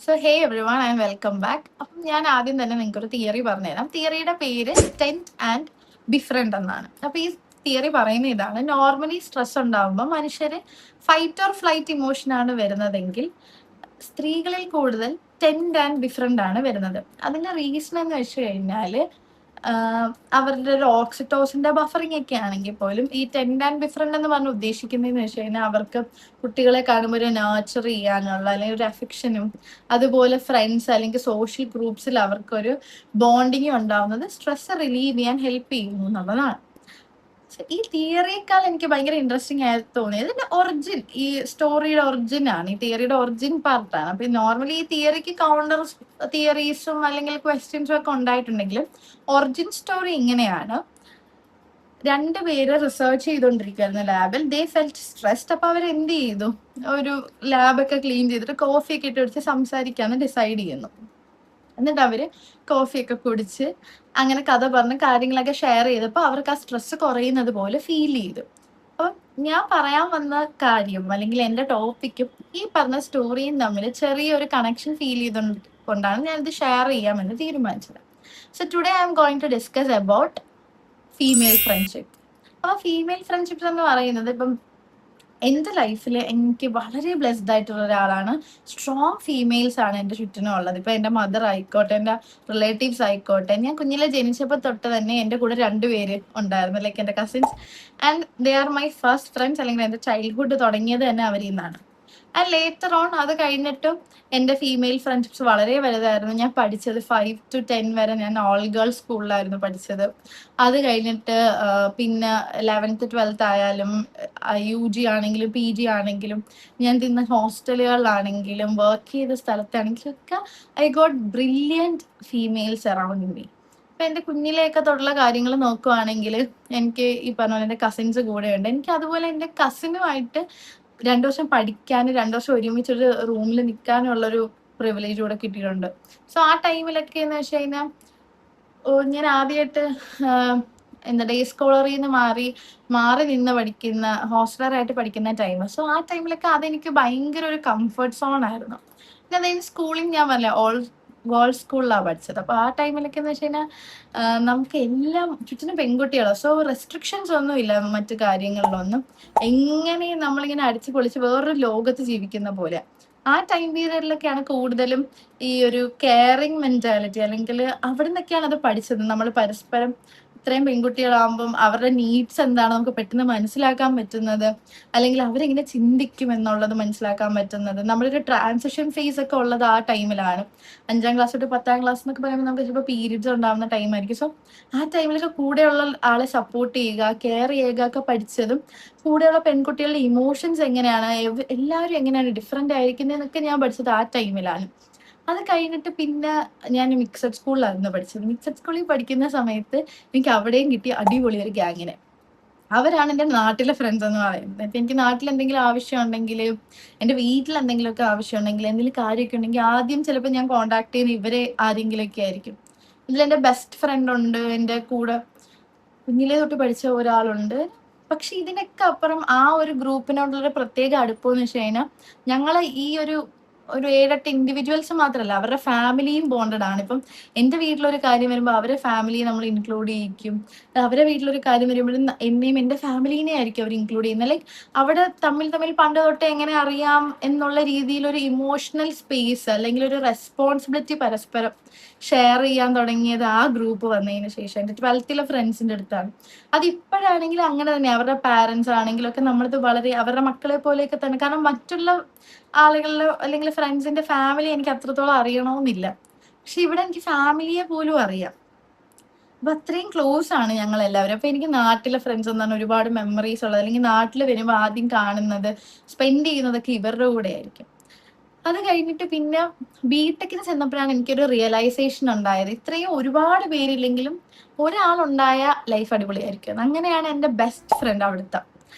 So hey every one and welcome back. അപ്പം ഞാൻ ആദ്യം തന്നെ നിങ്ങൾക്ക് ഒരു തിയറി പറഞ്ഞുതരാം. തിയറിയുടെ പേര് ടെൻറ്റ് ആൻഡ് ഡിഫറെൻ്റ് എന്നാണ്. അപ്പോൾ ഈ തിയറി പറയുന്ന ഇതാണ്: നോർമലി സ്ട്രെസ് ഉണ്ടാകുമ്പോൾ മനുഷ്യർ ഫൈറ്റ് ഓർ ഫ്ലൈറ്റ് ഇമോഷനാണ് വരുന്നതെങ്കിൽ സ്ത്രീകളിൽ കൂടുതൽ ടെൻറ്റ് ആൻഡ് ഡിഫറെൻ്റ് ആണ് വരുന്നത്. അതിൻ്റെ റീസൺ എന്ന് വെച്ച് കഴിഞ്ഞാൽ അവരുടെ ഒരു ഓക്സിറ്റോസിന്റെ ബഫറിംഗ് ഒക്കെ ആണെങ്കിൽ പോലും ഈ ടെൻറ്റ് ആൻഡ് ഡിഫറെൻ്റ് എന്ന് പറഞ്ഞ് ഉദ്ദേശിക്കുന്നതെന്ന് വെച്ച് കഴിഞ്ഞാൽ അവർക്ക് കുട്ടികളെ കാണുമ്പോൾ ഒരു നർച്ചർ ചെയ്യാനുള്ള അല്ലെങ്കിൽ ഒരു അഫെക്ഷനും അതുപോലെ ഫ്രണ്ട്സ് അല്ലെങ്കിൽ സോഷ്യൽ ഗ്രൂപ്പ്സിൽ അവർക്കൊരു ബോണ്ടിങ് ഉണ്ടാവുന്നത് സ്ട്രെസ് റിലീവ് ചെയ്യാൻ ഹെൽപ്പ് ചെയ്യുന്നു എന്നുള്ളതാണ്. ഈ തിയറിയേക്കാൾ എനിക്ക് ഭയങ്കര ഇൻട്രസ്റ്റിംഗ് ആയി തോന്നിയത് ഇതിന്റെ ഒറിജിൻ, ഈ സ്റ്റോറിയുടെ ഒറിജിൻ ആണ്, ഈ തിയറിയുടെ ഒറിജിൻ പാർട്ടാണ്. അപ്പൊ നോർമലി ഈ തിയറിക്ക് കൗണ്ടർ തിയറീസും അല്ലെങ്കിൽ ക്വസ്റ്റ്യൻസും ഒക്കെ ഉണ്ടായിട്ടുണ്ടെങ്കിലും ഒറിജിൻ സ്റ്റോറി ഇങ്ങനെയാണ്. രണ്ടുപേര് റിസർച്ച് ചെയ്തുകൊണ്ടിരിക്കുകയായിരുന്നു ലാബിൽ. ദേ ഫെൽറ്റ് സ്ട്രെസ്ഡ്. അപ്പൊ അവർ എന്ത് ചെയ്തു, ഒരു ലാബൊക്കെ ക്ലീൻ ചെയ്തിട്ട് കോഫിയൊക്കെ ഇട്ട് പിടിച്ച് സംസാരിക്കാന്ന് ഡിസൈഡ് ചെയ്യുന്നു. എന്നിട്ട് അവര് കോഫിയൊക്കെ കുടിച്ച് അങ്ങനെ കഥ പറഞ്ഞ് കാര്യങ്ങളൊക്കെ ഷെയർ ചെയ്തപ്പോൾ അവർക്ക് ആ സ്ട്രെസ് കുറയുന്നത് പോലെ ഫീൽ ചെയ്തു. അപ്പം ഞാൻ പറയാൻ വന്ന കാര്യം അല്ലെങ്കിൽ എൻ്റെ ടോപ്പിക്കും ഈ പറഞ്ഞ സ്റ്റോറിയും തമ്മിൽ ചെറിയൊരു കണക്ഷൻ ഫീൽ ചെയ്തുകൊണ്ടാണ് ഞാനിത് ഷെയർ ചെയ്യാമെന്ന് തീരുമാനിച്ചത്. So today I'm going to discuss about female friendship. അപ്പോൾ ഫീമെയിൽ ഫ്രണ്ട്ഷിപ്സ് എന്ന് പറയുന്നത് ഇപ്പം എൻ്റെ ലൈഫിൽ എനിക്ക് വളരെ ബ്ലെസ്ഡ് ആയിട്ടുള്ള ഒരാളാണ്. സ്ട്രോങ് ഫീമെയിൽസ് ആണ് എൻ്റെ ചുറ്റിനും ഉള്ളത്. ഇപ്പം എൻ്റെ മദർ ആയിക്കോട്ടെ, എൻ്റെ റിലേറ്റീവ്സ് ആയിക്കോട്ടെ. ഞാൻ കുഞ്ഞിലെ ജനിച്ചപ്പോൾ തൊട്ട് തന്നെ എൻ്റെ കൂടെ രണ്ടുപേര് ഉണ്ടായിരുന്നു, ലൈക്ക് എൻ്റെ cousins. And they are my first friends, അല്ലെങ്കിൽ എൻ്റെ ചൈൽഡ്ഹുഡ് തുടങ്ങിയത് തന്നെ അവരിൽ നിന്നാണ്. ആൻഡ് ലേറ്റർ ഓൺ അത് കഴിഞ്ഞിട്ടും എൻ്റെ ഫീമെയിൽ ഫ്രണ്ട്ഷിപ്സ് വളരെ വലുതായിരുന്നു. ഞാൻ പഠിച്ചത് 5 to 10 വരെ ഞാൻ ഓൾ ഗേൾസ് സ്കൂളിലായിരുന്നു പഠിച്ചത്. അത് കഴിഞ്ഞിട്ട് പിന്നെ 11th 12th ആയാലും UG ആണെങ്കിലും PG ആണെങ്കിലും ഞാൻ തിന്ന ഹോസ്റ്റലുകളിലാണെങ്കിലും വർക്ക് ചെയ്ത സ്ഥലത്താണെങ്കിലും ഒക്കെ I got brilliant females around me. ഇപ്പം എൻ്റെ കുഞ്ഞിലെയൊക്കെ തൊട്ടുള്ള കാര്യങ്ങൾ നോക്കുവാണെങ്കിൽ എനിക്ക് ഈ പറഞ്ഞ പോലെ എൻ്റെ കസിൻസ് കൂടെയുണ്ട്. എനിക്ക് അതുപോലെ എൻ്റെ കസിനുമായിട്ട് 2 വർഷം പഠിക്കാനും 2 വർഷം ഒരുമിച്ചൊരു റൂമിൽ നിൽക്കാനുള്ളൊരു പ്രിവിലേജ് കൂടെ കിട്ടിയിട്ടുണ്ട്. സോ ആ ടൈമിലൊക്കെ എന്ന് വെച്ച് കഴിഞ്ഞാൽ ഞാൻ ആദ്യമായിട്ട് എന്താ ഡേ സ്കോളറിൽ നിന്ന് മാറി നിന്ന് പഠിക്കുന്ന ഹോസ്റ്റലറായിട്ട് പഠിക്കുന്ന ടൈം. സോ ആ ടൈമിലൊക്കെ അതെനിക്ക് ഭയങ്കര ഒരു കംഫർട്ട് സോൺ ആയിരുന്നു. പിന്നെ അതായത് സ്കൂളിങ് ഞാൻ പറഞ്ഞില്ല ഓൾ ഗേൾസ് സ്കൂളിലാണ് പഠിച്ചത്. അപ്പോൾ ആ ടൈമിലൊക്കെ എന്ന് വെച്ച് കഴിഞ്ഞാൽ നമുക്ക് എല്ലാം ചുറ്റിനും പെൺകുട്ടികളാണ്. സോ റെസ്ട്രിക്ഷൻസ് ഒന്നും ഇല്ല മറ്റു കാര്യങ്ങളിലൊന്നും. എങ്ങനെയും നമ്മളിങ്ങനെ അടിച്ചു പൊളിച്ച് വേറൊരു ലോകത്ത് ജീവിക്കുന്ന പോലെ. ആ ടൈം പീരിയഡിലൊക്കെയാണ് കൂടുതലും ഈ ഒരു കെയറിങ് മെന്റാലിറ്റി, അല്ലെങ്കിൽ അവിടെ നിന്നൊക്കെയാണ് അത് പഠിച്ചത്. നമ്മൾ പരസ്പരം ഇത്രയും പെൺകുട്ടികളാകുമ്പം അവരുടെ നീഡ്സ് എന്താണ് നമുക്ക് പെട്ടെന്ന് മനസ്സിലാക്കാൻ പറ്റുന്നത്, അല്ലെങ്കിൽ അവരെങ്ങനെ ചിന്തിക്കും എന്നുള്ളത് മനസ്സിലാക്കാൻ പറ്റുന്നത്. നമ്മളൊരു ട്രാൻസിഷൻ ഫേസ് ഒക്കെ ഉള്ളത് ആ ടൈമിലാണ്. 5ാം ക്ലാസ് തൊട്ട് 10ാം ക്ലാസ് എന്നൊക്കെ പറയുമ്പോൾ നമുക്ക് ചിലപ്പോൾ പീരീഡ്സ് ഉണ്ടാകുന്ന ടൈമായിരിക്കും. സോ ആ ടൈമിലൊക്കെ കൂടെയുള്ള ആളെ സപ്പോർട്ട് ചെയ്യുക, കെയർ ചെയ്യുക ഒക്കെ പഠിച്ചതും, കൂടെയുള്ള പെൺകുട്ടികളുടെ ഇമോഷൻസ് എങ്ങനെയാണ്, എല്ലാവരും എങ്ങനെയാണ് ഡിഫറെൻ്റ് ആയിരിക്കുന്നതെന്നൊക്കെ ഞാൻ പഠിച്ചത് ആ ടൈമിലാണ്. അത് കഴിഞ്ഞിട്ട് പിന്നെ ഞാൻ മിക്സഡ് സ്കൂളിലായിരുന്നു പഠിച്ചത്. മിക്സഡ് സ്കൂളിൽ പഠിക്കുന്ന സമയത്ത് എനിക്ക് അവിടെയും കിട്ടിയ അടിപൊളി ഒരു ഗ്യാങ്ങിനെ. അവരാണ് എൻ്റെ നാട്ടിലെ ഫ്രണ്ട്സ് എന്ന് പറയുന്നത്. ഇപ്പം എനിക്ക് നാട്ടിൽ എന്തെങ്കിലും ആവശ്യം ഉണ്ടെങ്കിൽ, എൻ്റെ വീട്ടിൽ എന്തെങ്കിലുമൊക്കെ ആവശ്യം ഉണ്ടെങ്കിൽ, എന്തെങ്കിലും കാര്യമൊക്കെ ഉണ്ടെങ്കിൽ ആദ്യം ചിലപ്പോൾ ഞാൻ കോൺടാക്ട് ചെയ്യുന്ന ഇവരെ ആരെങ്കിലുമൊക്കെ ആയിരിക്കും. ഇതിലെൻ്റെ ബെസ്റ്റ് ഫ്രണ്ട് ഉണ്ട്, എൻ്റെ കൂടെ കുഞ്ഞിലേ തൊട്ട് പഠിച്ച ഒരാളുണ്ട്. പക്ഷെ ഇതിനൊക്കെ അപ്പുറം ആ ഒരു ഗ്രൂപ്പിനോടുള്ളൊരു പ്രത്യേക അടുപ്പമെന്ന് വെച്ച് കഴിഞ്ഞാൽ ഞങ്ങൾ ഈ ഒരു 7-8 ഇൻഡിവിജ്വൽസ് മാത്രമല്ല, അവരുടെ ഫാമിലിയും ബോണ്ടഡ് ആണ്. ഇപ്പം എൻ്റെ വീട്ടിലൊരു കാര്യം വരുമ്പോൾ അവരെ ഫാമിലിയെ നമ്മൾ ഇൻക്ലൂഡ് ചെയ്യിക്കും. അവരുടെ വീട്ടിലൊരു കാര്യം വരുമ്പോഴും എന്നെയും എൻ്റെ ഫാമിലീനെ ആയിരിക്കും അവർ ഇൻക്ലൂഡ് ചെയ്യുന്നത്. ലൈക്ക് അവിടെ തമ്മിൽ പണ്ട് തൊട്ട് എങ്ങനെ അറിയാം എന്നുള്ള രീതിയിൽ ഒരു ഇമോഷണൽ സ്പേസ് അല്ലെങ്കിൽ ഒരു റെസ്പോൺസിബിലിറ്റി പരസ്പരം ഷെയർ ചെയ്യാൻ തുടങ്ങിയത് ആ ഗ്രൂപ്പ് വന്നതിന് ശേഷം എൻ്റെ 12th ഫ്രണ്ട്സിൻ്റെ അടുത്താണ്. അതിപ്പോഴാണെങ്കിലും അങ്ങനെ തന്നെ. അവരുടെ പാരൻസ് ആണെങ്കിലും ഒക്കെ നമ്മളത് വളരെ അവരുടെ മക്കളെ പോലെയൊക്കെ തന്നെ. കാരണം മറ്റുള്ള ആളുകളിലെ അല്ലെങ്കിൽ ഫ്രണ്ട്സിന്റെ ഫാമിലി എനിക്ക് അത്രത്തോളം അറിയണമെന്നില്ല. പക്ഷെ ഇവിടെ എനിക്ക് ഫാമിലിയെ പോലും അറിയാം. അപ്പൊ അത്രയും ക്ലോസ് ആണ് ഞങ്ങൾ എല്ലാവരും. അപ്പൊ എനിക്ക് നാട്ടിലെ ഫ്രണ്ട്സ് എന്നാണ് ഒരുപാട് മെമ്മറീസ് ഉള്ളത്. അല്ലെങ്കിൽ നാട്ടിൽ വരുമ്പോൾ ആദ്യം കാണുന്നത്, സ്പെൻഡ് ചെയ്യുന്നതൊക്കെ ഇവരുടെ കൂടെ ആയിരിക്കും. അത് കഴിഞ്ഞിട്ട് പിന്നെ ബിടെക്കിന് ചെന്നപ്പോഴാണ് എനിക്കൊരു റിയലൈസേഷൻ ഉണ്ടായത്. ഇത്രയും ഒരുപാട് പേരില്ലെങ്കിലും ഒരാളുണ്ടായ ലൈഫ് അടിപൊളിയായിരിക്കും. അങ്ങനെയാണ് എൻ്റെ ബെസ്റ്റ് ഫ്രണ്ട് അവിടുത്തെ.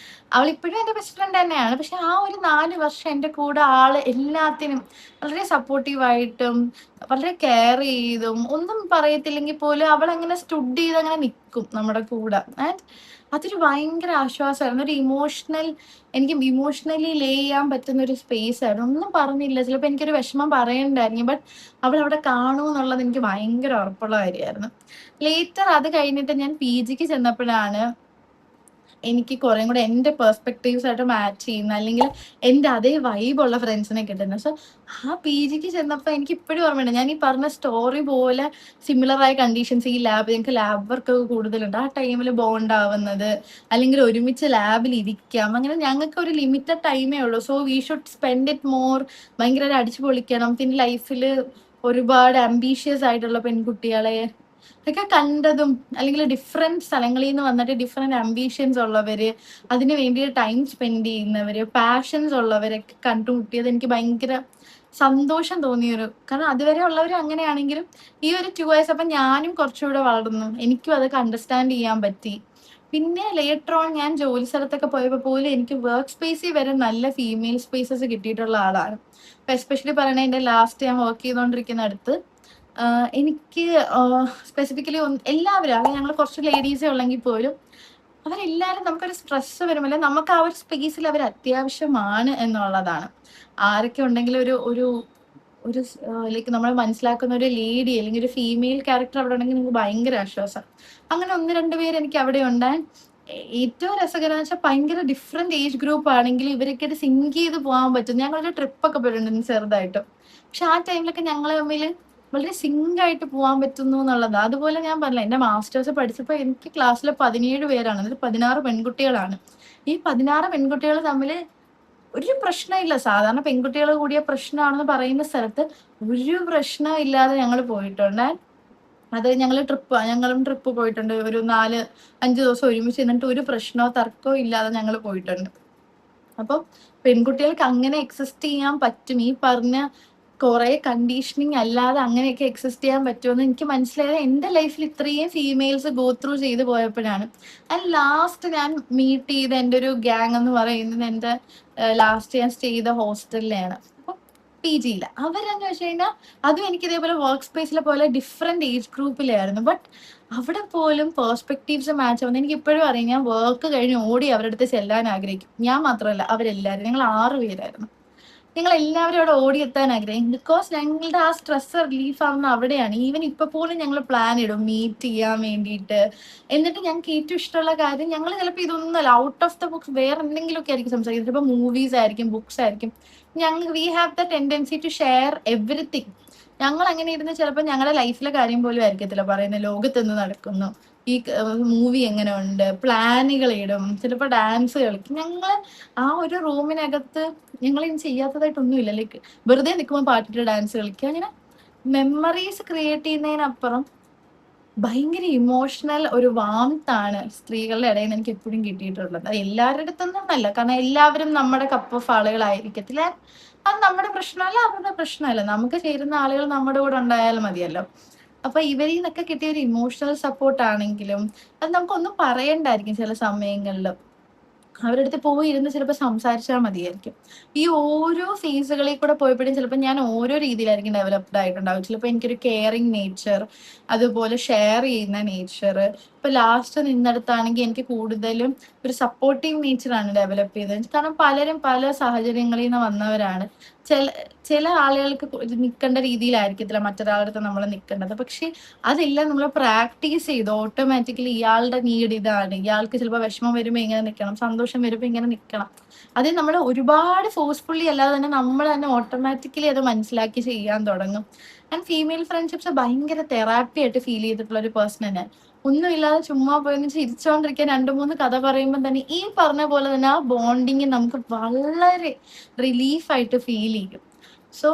അവളിപ്പോഴും എൻ്റെ ബെസ്റ്റ് ഫ്രണ്ട് തന്നെയാണ്. പക്ഷെ ആ ഒരു 4 വർഷം എൻ്റെ കൂടെ ആള് എല്ലാത്തിനും വളരെ സപ്പോർട്ടീവായിട്ടും വളരെ കെയർ ചെയ്തും ഒന്നും പറയത്തില്ലെങ്കിൽ പോലും അവളങ്ങനെ സ്റ്റുഡ് ചെയ്ത് അങ്ങനെ നിൽക്കും നമ്മുടെ കൂടെ. ആൻഡ് അതൊരു ഭയങ്കര ആശ്വാസമായിരുന്നു. ഒരു എനിക്ക് ഇമോഷണലി ലേ ചെയ്യാൻ പറ്റുന്ന ഒരു സ്പേസ് ആയിരുന്നു. ഒന്നും പറഞ്ഞില്ല. ചിലപ്പോൾ എനിക്കൊരു വിഷമം പറയണ്ടായിരുന്നു, ബട്ട് അവൾ അവിടെ കാണുമെന്നുള്ളത് എനിക്ക് ഭയങ്കര ഉറപ്പുള്ള കാര്യമായിരുന്നു. ലേറ്റർ അത് കഴിഞ്ഞിട്ട് ഞാൻ PGക്ക് ചെന്നപ്പോഴാണ് എനിക്ക് കുറേ കൂടെ എൻ്റെ പെർസ്പെക്റ്റീവ്സ് ആയിട്ട് മാച്ച് ചെയ്യുന്ന, അല്ലെങ്കിൽ എൻ്റെ അതേ വൈബുള്ള ഫ്രണ്ട്സിനെ കിട്ടുന്നത്. സോ ആ PGക്ക് ചെന്നപ്പോൾ എനിക്ക് ഇപ്പോഴും ഓർമ്മയുണ്ട്, ഞാൻ ഈ പറഞ്ഞ സ്റ്റോറി പോലെ സിമിലറായ കണ്ടീഷൻസ് ഈ ഞങ്ങൾക്ക് ലാബ് വർക്ക് ഒക്കെ കൂടുതലുണ്ട്. ആ ടൈമിൽ ബോണ്ട് ആവുന്നത്, അല്ലെങ്കിൽ ഒരുമിച്ച് ലാബിൽ ഇരിക്കാം, അങ്ങനെ ഞങ്ങൾക്ക് ഒരു ലിമിറ്റഡ് ടൈമേ ഉള്ളൂ. So we should spend it more. ഭയങ്കര അടിച്ചു പൊളിക്കണം. പിന്നെ ലൈഫിൽ ഒരുപാട് അംബീഷ്യസ് ആയിട്ടുള്ള പെൺകുട്ടികളെ ഒക്കെ കണ്ടതും, അല്ലെങ്കിൽ ഡിഫറെന്റ് സ്ഥലങ്ങളിൽ നിന്ന് വന്നിട്ട് ഡിഫറെന്റ് അംബീഷൻസ് ഉള്ളവര്, അതിന് വേണ്ടി ടൈം സ്പെൻഡ് ചെയ്യുന്നവര്, പാഷൻസ് ഉള്ളവരൊക്കെ കണ്ടുമുട്ടിയത് എനിക്ക് ഭയങ്കര സന്തോഷം തോന്നിയൊരു, കാരണം അതുവരെ ഉള്ളവർ അങ്ങനെയാണെങ്കിലും ഈ ഒരു 2 years അപ്പം ഞാനും കുറച്ചുകൂടെ വളർന്നു, എനിക്കും അതൊക്കെ അണ്ടർസ്റ്റാൻഡ് ചെയ്യാൻ പറ്റി. പിന്നെ ലേറ്റർ ഓൺ ഞാൻ ജോലി സ്ഥലത്തൊക്കെ പോയപ്പോൾ പോലും എനിക്ക് വർക്ക് സ്പേസിൽ വരെ നല്ല ഫീമെയിൽ സ്പേസസ് കിട്ടിയിട്ടുള്ള ആളാണ്. ഇപ്പൊ എസ്പെഷ്യലി പറയണേ, എൻ്റെ ലാസ്റ്റ് ഞാൻ വർക്ക് ചെയ്തുകൊണ്ടിരിക്കുന്ന അടുത്ത് എനിക്ക് സ്പെസിഫിക്കലി എല്ലാവരും, അല്ലെങ്കിൽ ഞങ്ങൾ കുറച്ച് ലേഡീസേ ഉള്ളെങ്കിൽ പോലും അവരെല്ലാവരും നമുക്കൊരു സ്ട്രെസ് വരുമ്പോൾ നമുക്ക് ആ ഒരു സ്പേസിൽ അവർ അത്യാവശ്യമാണ് എന്നുള്ളതാണ്. ആരൊക്കെ ഉണ്ടെങ്കിലും ഒരു ഒരു ഒരു ലൈക്ക് നമ്മൾ മനസ്സിലാക്കുന്ന ഒരു ലേഡി അല്ലെങ്കിൽ ഒരു ഫീമെയിൽ ക്യാരക്ടർ അവിടെ ഉണ്ടെങ്കിൽ നിങ്ങൾക്ക് ഭയങ്കര ആശ്വാസം. അങ്ങനെ 1-2 പേര് എനിക്ക് അവിടെ ഉണ്ടാൻ. ഏറ്റവും രസകരം എന്ന് വെച്ചാൽ ഭയങ്കര ഡിഫറെന്റ് ഏജ് ഗ്രൂപ്പ് ആണെങ്കിൽ ഇവരൊക്കെ സിങ്ക് ചെയ്ത് പോകാൻ പറ്റും. ഞങ്ങളൊരു ട്രിപ്പൊക്കെ പോയിട്ടുണ്ട് ചെറുതായിട്ടും, പക്ഷെ ആ ടൈമിലൊക്കെ ഞങ്ങൾ തമ്മിൽ വളരെ സിങ്ക് ആയിട്ട് പോകാൻ പറ്റുന്നു എന്നുള്ളത്. അതുപോലെ ഞാൻ പറഞ്ഞില്ല, എൻ്റെ മാസ്റ്റേഴ്സ് പഠിച്ചപ്പോൾ എനിക്ക് ക്ലാസ്സിൽ 17 പേരാണ്, അതിൽ 16 പെൺകുട്ടികളാണ്. ഈ 16 പെൺകുട്ടികൾ തമ്മിൽ ഒരു പ്രശ്നമില്ല. സാധാരണ പെൺകുട്ടികൾ കൂടിയ പ്രശ്നമാണെന്ന് പറയുന്ന സ്ഥലത്ത് ഒരു പ്രശ്നം ഇല്ലാതെ ഞങ്ങൾ പോയിട്ടുണ്ട്. അത് ഞങ്ങളും ട്രിപ്പ് പോയിട്ടുണ്ട്. ഒരു 4-5 ദിവസം ഒരുമിച്ച് നിന്നിട്ട് ഒരു പ്രശ്നമോ തർക്കമോ ഇല്ലാതെ ഞങ്ങൾ പോയിട്ടുണ്ട്. അപ്പം പെൺകുട്ടികൾക്ക് അങ്ങനെ എക്സിസ്റ്റ് ചെയ്യാൻ പറ്റും. ഈ പറഞ്ഞ കുറെ കണ്ടീഷനിങ് അല്ലാതെ അങ്ങനെയൊക്കെ എക്സിസ്റ്റ് ചെയ്യാൻ പറ്റുമെന്ന് എനിക്ക് മനസ്സിലായത് എൻ്റെ ലൈഫിൽ ഇത്രയും ഫീമെയിൽസ് ഗോ ത്രൂ ചെയ്ത് പോയപ്പോഴാണ്. ആൻഡ് ലാസ്റ്റ് ഞാൻ മീറ്റ് ചെയ്ത എൻ്റെ ഒരു ഗ്യാങ് എന്ന് പറയുന്നത് എൻ്റെ ലാസ്റ്റ് ഞാൻ സ്റ്റേ ചെയ്ത ഹോസ്റ്റലിലാണ്. അപ്പം PGയില്ല. അവരെന്ന് വെച്ച് കഴിഞ്ഞാൽ അതും എനിക്ക് ഇതേപോലെ വർക്ക് സ്പേസിലെ പോലെ ഡിഫറെന്റ് ഏജ് ഗ്രൂപ്പിലായിരുന്നു. ബട്ട് അവിടെ പോലും പേഴ്സ്പെക്റ്റീവ്സ് മാച്ച് ആവുന്നത് എനിക്ക് ഇപ്പോഴും അറിയാം. ഞാൻ വർക്ക് കഴിഞ്ഞ് ഓടി അവരുടെ അടുത്ത് ചെല്ലാൻ ആഗ്രഹിക്കും. ഞാൻ മാത്രമല്ല, അവരെല്ലാവരും, ഞങ്ങൾ 6 പേരായിരുന്നു. ഞങ്ങൾ എല്ലാവരും അവിടെ ഓടിയെത്താൻ ആഗ്രഹിക്കും. ബിക്കോസ് ഞങ്ങളുടെ ആ സ്ട്രെസ് റിലീഫ് ആവുന്ന അവിടെയാണ്. ഈവൻ ഇപ്പൊ പോലും ഞങ്ങൾ പ്ലാൻ ഇടും മീറ്റ് ചെയ്യാൻ വേണ്ടിയിട്ട്. എന്നിട്ട് ഞങ്ങൾക്ക് ഏറ്റവും ഇഷ്ടമുള്ള കാര്യം, ഞങ്ങൾ ചിലപ്പോൾ ഇതൊന്നുമല്ല, ഔട്ട് ഓഫ് ദ ബുക്സ് വേറെ എന്തെങ്കിലുമൊക്കെ ആയിരിക്കും സംസാരിക്കുന്നത്. ചിലപ്പോൾ മൂവീസ് ആയിരിക്കും, ബുക്സ് ആയിരിക്കും. We have the tendency to share everything. ഞങ്ങൾ അങ്ങനെ ഇരുന്ന് ചിലപ്പോൾ ഞങ്ങളുടെ ലൈഫിലെ കാര്യം പോലും ആയിരിക്കത്തില്ല പറയുന്നത്, ലോകത്ത് എന്ത് നടക്കുന്നു, ഈ മൂവി എങ്ങനെ ഉണ്ട്, പ്ലാനുകൾ ഇടും, ചിലപ്പോൾ ഡാൻസ് കളിക്കും. ഞങ്ങൾ ആ ഒരു റൂമിനകത്ത് ഞങ്ങൾ ഇനി ചെയ്യാത്തതായിട്ടൊന്നുമില്ല. ലൈക്ക് വെറുതെ നിൽക്കുമ്പോൾ പാട്ടിട്ട് ഡാൻസ് കളിക്കുക, അങ്ങനെ മെമ്മറീസ് ക്രിയേറ്റ് ചെയ്യുന്നതിനപ്പുറം ഭയങ്കര ഇമോഷണൽ ഒരു വാംതാണ് സ്ത്രീകളുടെ ഇടയിൽ നിന്ന് എനിക്ക് എപ്പോഴും കിട്ടിയിട്ടുള്ളത്. അത് എല്ലാവരുടെ അടുത്തൊന്നുമല്ല, കാരണം എല്ലാവരും നമ്മുടെ കപ്പ് ഓഫ് ആളുകളായിരിക്കത്തില്ല. അത് നമ്മുടെ പ്രശ്നമല്ല, അവരുടെ പ്രശ്നമല്ല. നമുക്ക് ചേരുന്ന ആളുകൾ നമ്മുടെ കൂടെ ഉണ്ടായാലും മതിയല്ലോ. അപ്പൊ ഇവരിൽ നിന്നൊക്കെ കിട്ടിയ ഒരു ഇമോഷണൽ സപ്പോർട്ട് ആണെങ്കിലും അത് നമുക്കൊന്നും പറയണ്ടായിരിക്കും. ചില സമയങ്ങളിൽ അവരുടെ അടുത്ത് പോയി ഇരുന്ന് ചിലപ്പോൾ സംസാരിച്ചാൽ മതിയായിരിക്കും. ഈ ഓരോ ഫേസുകളിൽ കൂടെ പോയപ്പോഴും ചിലപ്പോൾ ഞാൻ ഓരോ രീതിയിലായിരിക്കും ഡെവലപ്ഡ് ആയിട്ടുണ്ടാവും. ചിലപ്പോൾ എനിക്കൊരു കെയറിങ് നേച്ചർ, അതുപോലെ ഷെയർ ചെയ്യുന്ന നേച്ചർ. ഇപ്പൊ ലാസ്റ്റ് നിന്നെടുത്താണെങ്കിൽ എനിക്ക് കൂടുതലും ഒരു സപ്പോർട്ടീവ് നേച്ചറാണ് ഡെവലപ്പ് ചെയ്തത്. കാരണം പലരും പല സാഹചര്യങ്ങളിൽ നിന്ന് വന്നവരാണ്. ചില ആളുകൾക്ക് നിൽക്കേണ്ട രീതിയിലായിരിക്കത്തില്ല മറ്റൊരാളുടെ അടുത്ത് നമ്മൾ നിൽക്കേണ്ടത്. പക്ഷെ അതെല്ലാം നമ്മൾ പ്രാക്ടീസ് ചെയ്ത് ഓട്ടോമാറ്റിക്കലി ഇയാളുടെ നീഡ് ഇതാണ്, ഇയാൾക്ക് ചിലപ്പോൾ വിഷമം വരുമ്പോൾ ഇങ്ങനെ നിൽക്കണം, സന്തോഷം വരുമ്പോൾ ഇങ്ങനെ നിൽക്കണം. അത് നമ്മൾ ഒരുപാട് ഫോഴ്സ്ഫുള്ളി അല്ലാതെ തന്നെ നമ്മൾ തന്നെ ഓട്ടോമാറ്റിക്കലി അത് മനസ്സിലാക്കി ചെയ്യാൻ തുടങ്ങും. ആൻഡ് ഫീമെയിൽ ഫ്രണ്ട്ഷിപ്സ് ഭയങ്കര തെറാപ്പി ആയിട്ട് ഫീൽ ചെയ്തിട്ടുള്ള ഒരു പേഴ്സൺ തന്നെ. ഒന്നുമില്ലാതെ ചുമ്മാ പോയി ചിരിച്ചോണ്ടിരിക്കാൻ 2-3 കഥ പറയുമ്പോൾ തന്നെ ഈ പറഞ്ഞ പോലെ തന്നെ ആ ബോണ്ടിങ് നമുക്ക് വളരെ റിലീഫായിട്ട് ഫീൽ ചെയ്യും. സോ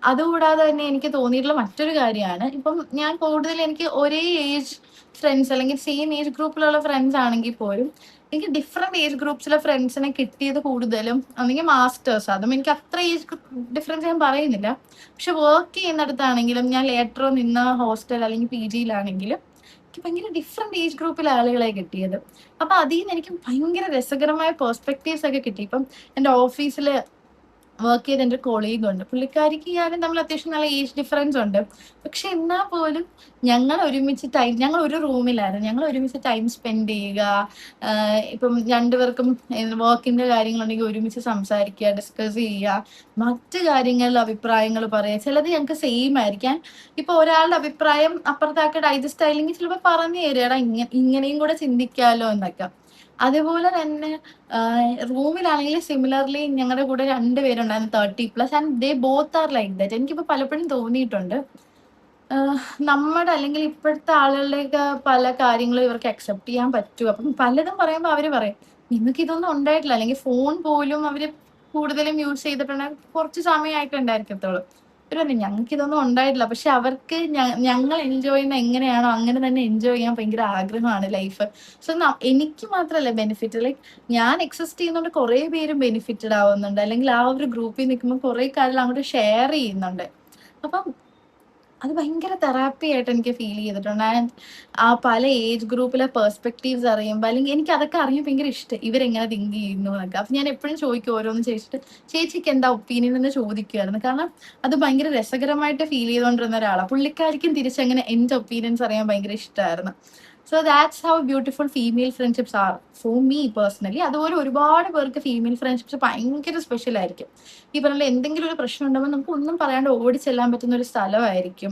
അതുകൂടാതെ തന്നെ എനിക്ക് തോന്നിയിട്ടുള്ള മറ്റൊരു കാര്യമാണ്, ഇപ്പം ഞാൻ കൂടുതൽ എനിക്ക് ഒരേ ഏജ് ഫ്രണ്ട്സ് അല്ലെങ്കിൽ സെയിം ഏജ് ഗ്രൂപ്പിലുള്ള ഫ്രണ്ട്സ് ആണെങ്കിൽ പോലും എനിക്ക് ഡിഫറെന്റ് ഏജ് ഗ്രൂപ്പ്സിലെ ഫ്രണ്ട്സിനെ കിട്ടിയത് കൂടുതലും അല്ലെങ്കിൽ മാസ്റ്റേഴ്സ്. അതും എനിക്ക് അത്ര ഏജ് ഡിഫറൻസ് ഞാൻ പറയുന്നില്ല. പക്ഷെ വർക്ക് ചെയ്യുന്നിടത്താണെങ്കിലും ഞാൻ ലേറ്റർ നിന്ന ഹോസ്റ്റൽ അല്ലെങ്കിൽ PGയിലാണെങ്കിലും എനിക്ക് ഭയങ്കര ഡിഫറെന്റ് ഏജ് ഗ്രൂപ്പിലെ ആളുകളെ കിട്ടിയത്. അപ്പൊ അതിൽ നിന്ന് എനിക്ക് ഭയങ്കര രസകരമായ പെർസ്പെക്റ്റീവ്സ് ഒക്കെ കിട്ടി. ഇപ്പം എൻ്റെ ഓഫീസിൽ വർക്ക് ചെയ്ത എൻ്റെ കൊളീഗ് ഉണ്ട്, പുള്ളിക്കാരിക്ക് ഞാനും തമ്മിൽ അത്യാവശ്യം നല്ല ഏജ് ഡിഫറൻസ് ഉണ്ട്. പക്ഷെ എന്നാൽ പോലും ഞങ്ങൾ ഒരു റൂമിലായിരുന്നു, ഞങ്ങൾ ഒരുമിച്ച് ടൈം സ്പെൻഡ് ചെയ്യുക, ഇപ്പം രണ്ടുപേർക്കും വർക്കിന്റെ കാര്യങ്ങളുണ്ടെങ്കിൽ ഒരുമിച്ച് സംസാരിക്കുക, ഡിസ്കസ് ചെയ്യുക, മറ്റു കാര്യങ്ങളിൽ അഭിപ്രായങ്ങൾ പറയുക. ചിലത് ഞങ്ങൾക്ക് സെയിം ആയിരിക്കാൻ, ഇപ്പൊ ഒരാളുടെ അഭിപ്രായം അപ്പുറത്താക്കി ഡൈജസ്റ്റ് ആയില്ലെങ്കിൽ ചിലപ്പോൾ പറഞ്ഞു തരികടാ ഇങ്ങനെയും കൂടെ ചിന്തിക്കാലോ എന്നൊക്കെ. അതുപോലെ തന്നെ റൂമിലാണെങ്കിൽ സിമിലർലി ഞങ്ങളുടെ കൂടെ 2 പേരുണ്ടായിരുന്നു 30+ and they both are like that. എനിക്കിപ്പോ പലപ്പോഴും തോന്നിയിട്ടുണ്ട് നമ്മുടെ അല്ലെങ്കിൽ ഇപ്പോഴത്തെ ആളുകളുടെയൊക്കെ പല കാര്യങ്ങളും ഇവർക്ക് അക്സെപ്റ്റ് ചെയ്യാൻ പറ്റും. അപ്പം പലതും പറയുമ്പോൾ അവര് പറയും നിങ്ങൾക്ക് ഇതൊന്നും ഉണ്ടായിട്ടില്ല, അല്ലെങ്കിൽ ഫോൺ പോലും അവര് കൂടുതലും യൂസ് ചെയ്തിട്ടുണ്ടെങ്കിൽ കുറച്ച് സമയമായിട്ടുണ്ടായിരിക്കത്തുള്ളൂ. ഒരു പറഞ്ഞു ഞങ്ങൾക്ക് ഇതൊന്നും ഉണ്ടായിട്ടില്ല, പക്ഷെ അവർക്ക് ഞങ്ങൾ എൻജോയ് ചെയ്യുന്ന എങ്ങനെയാണോ അങ്ങനെ തന്നെ എൻജോയ് ചെയ്യാൻ ഭയങ്കര ആഗ്രഹമാണ് ലൈഫ്. സോ എനിക്ക് മാത്രമല്ല ബെനിഫിറ്റ്, ലൈക്ക് ഞാൻ എക്സിസ്റ്റ് ചെയ്യുന്നതുകൊണ്ട് കുറെ പേര് ബെനിഫിറ്റഡ് ആവുന്നുണ്ട്, അല്ലെങ്കിൽ ആ ഒരു ഗ്രൂപ്പിൽ നിൽക്കുമ്പോൾ കുറെ കാര്യം അങ്ങോട്ട് ഷെയർ ചെയ്യുന്നുണ്ട്. അപ്പം അത് ഭയങ്കര തെറാപ്പി ആയിട്ട് എനിക്ക് ഫീൽ ചെയ്തിട്ടുണ്ട്. ആൻഡ് ആ പല ഏജ് ഗ്രൂപ്പിലെ പെർസ്പെക്റ്റീവ്സ് അറിയുമ്പോൾ, അല്ലെങ്കിൽ എനിക്ക് അതൊക്കെ അറിയുമ്പോൾ ഭയങ്കര ഇഷ്ടം ഇവരെങ്ങനെ തിങ്ക് ചെയ്യുന്നു എന്നൊക്കെ. അപ്പം ഞാൻ എപ്പോഴും ചോദിക്കും ഓരോന്ന് ചോദിച്ചിട്ട് ചേച്ചിക്ക് എന്താ ഒപ്പീനിയൻ എന്ന് ചോദിക്കുമായിരുന്നു. കാരണം അത് ഭയങ്കര രസകരമായിട്ട് ഫീൽ ചെയ്തുകൊണ്ടിരുന്ന ഒരാളാണ്. പുള്ളിക്കാരിക്കും തിരിച്ചങ്ങനെ എൻ്റെ ഒപ്പീനിയൻസ് അറിയാൻ ഭയങ്കര ഇഷ്ടമായിരുന്നു. So that's how beautiful female friendships are for me personally. അതുപോലെ ഒരുപാട് പേർക്ക് ഫീമെയിൽ ഫ്രണ്ട്ഷിപ്സ് ഭയങ്കര സ്പെഷ്യൽ ആയിരിക്കും. ഈ പറഞ്ഞ എന്തെങ്കിലും ഒരു പ്രശ്നം ഉണ്ടാകുമ്പോൾ നമുക്ക് ഒന്നും പറയാണ്ട് ഓടി ചെല്ലാൻ പറ്റുന്ന ഒരു സ്ഥലമായിരിക്കും.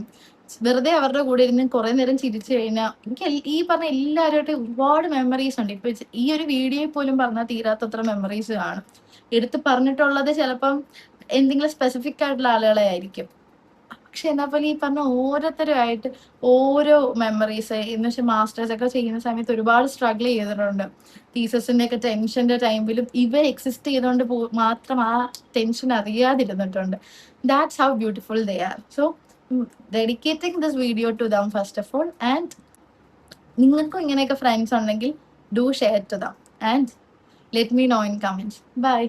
വെറുതെ അവരുടെ കൂടെ ഇരുന്ന് കുറെ നേരം ചിരിച്ചു കഴിഞ്ഞാൽ എനിക്ക് ഈ പറഞ്ഞ എല്ലാവരുമായിട്ട് ഒരുപാട് മെമ്മറീസ് ഉണ്ട്. ഇപ്പൊ ഈ ഒരു വീഡിയോയിൽ പോലും പറഞ്ഞാൽ തീരാത്തത്ര മെമ്മറീസ് കാണും. എടുത്ത് പറഞ്ഞിട്ടുള്ളത് ചിലപ്പം എന്തെങ്കിലും സ്പെസിഫിക് ആയിട്ടുള്ള ആളുകളെ ആയിരിക്കും. പക്ഷെ എന്നാൽ പോലെ ഈ പറഞ്ഞ ഓരോരുത്തരുമായിട്ട് ഓരോ മെമ്മറീസ് എന്ന് വെച്ചാൽ മാസ്റ്റേഴ്സ് ഒക്കെ ചെയ്യുന്ന സമയത്ത് ഒരുപാട് സ്ട്രഗിൾ ചെയ്തിട്ടുണ്ട്. തീസസിന്റെ ഒക്കെ ടെൻഷന്റെ ടൈമിലും ഇവർ എക്സിസ്റ്റ് ചെയ്തുകൊണ്ട് മാത്രം ആ ടെൻഷൻ അറിയാതിരുന്നിട്ടുണ്ട്. That's how beautiful they are. So dedicating this video to them first of all. And നിങ്ങൾക്കും ഇങ്ങനെയൊക്കെ ഫ്രണ്ട്സ് ഉണ്ടെങ്കിൽ do share to them and let me know in comments. By.